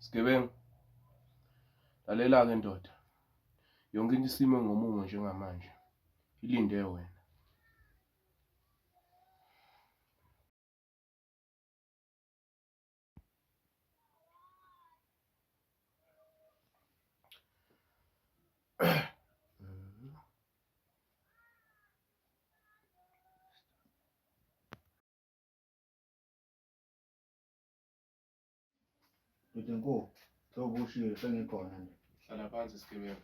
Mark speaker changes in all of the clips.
Speaker 1: Sigebengu, lalela-ke ndoda. Yonke into isime ngomumo njengamanje. Ilinde wena.
Speaker 2: Nkosi, hlobo ushilo sengikhona nje.
Speaker 1: Hlala phansi Sigebengu.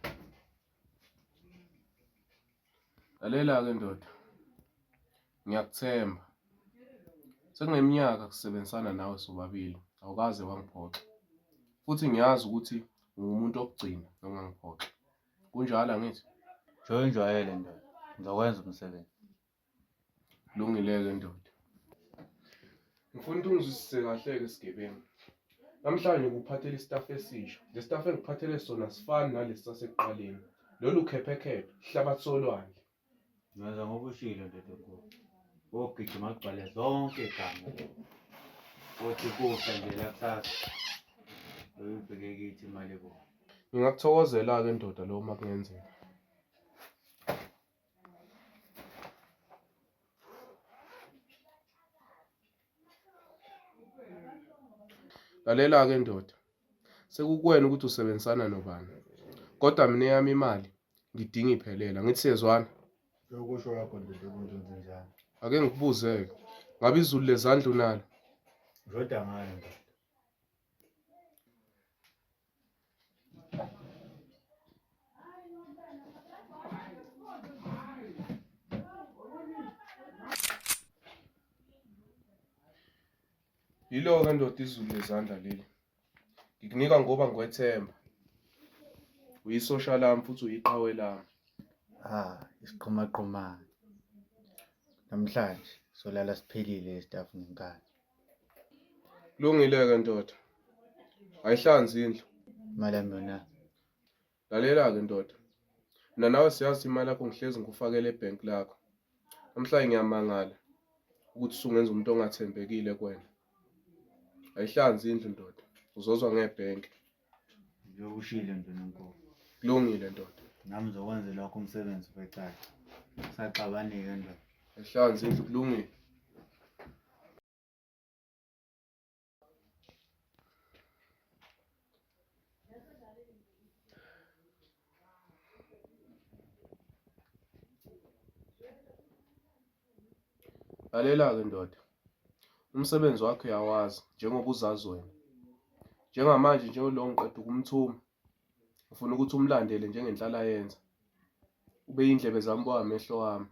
Speaker 1: Lalela-ke ndoda. Ngiyakuthemba. Sekuneminyaka kusebenzisana nawe sobabili. Awukaze wangiphoxa. Futhi ngiyazi ukuthi ungumuntu okugcina ongangiphoxa. Kunjalo angithi?
Speaker 2: Njenjwayele ndoda. Ngizokwenza umsebenzi.
Speaker 1: Kulungile-ke ndoda. Ngifuna ukuthi ungizwisise kahle-ke Sigebengu. Namhlanje ngikuphathele isitafu esisha. Le sitafu engikuphathele sona sifani nalesi sasekuqaleni. Lolu khephekhephe, ihlabathi solwandle.
Speaker 2: Ngenza ngoba ushilo ndoda enkulu. Ogijima agcwale zonke igama. Othi kufa nje lakusasa. Uyibheke kithi imali kubo.
Speaker 1: Ngingakuthokozela-ke ndoda lo uma kungenzeka. Lalela-ke ndoda. Sekukuwena ukuthi usebenzisana nobani. Kodwa mina yami imali ngidinga iphelela. Ngithi siyezwana?
Speaker 2: Yokusho yakho ndoda enkulu njalo.
Speaker 1: Ake ngikubuze-ke. Ngabe izulu lezandla unalo?
Speaker 2: Ndoda ngayo ndoda.
Speaker 1: Yilo-ke ndoda izulu lezandla leli. Ngikunika ngoba ngikwethemba. Uyisosha lami futhi uyiqhawe lami.
Speaker 2: Isiqhumaqhuma. Namhlanje solala siphelile isitafu ngenkani.
Speaker 1: Kulungile-ke ndoda. Ayihlanzi indlu.
Speaker 2: Imali yami yona.
Speaker 1: Lalela-ke ndoda. Mina nawe siyazi imali yakho ngihlezi ngikufakele ebhenki lakho. Namhlanje ngiyamangala ukuthi usungenza umuntu ongathembekile kuwena. Ayihlanzi indlu ndoda. Uzozwa ngebhenki.
Speaker 2: Yokushilo ndoda enkulu.
Speaker 1: Kulungile ndoda.
Speaker 2: Nami ngizokwenza lokho umsebenzi wecala. Saxabanike ndoda.
Speaker 1: Ayihlanzi indlu kulungile. Lalela-ke ndoda. Umsebenzi wakho uyawazi njengoba uzazi wena. Njengamanje njengoba ngiqeda ukumthuma. Ufuna ukuthi umlandele njengenhlala yenza. Ube indlebe zami amehlo wami.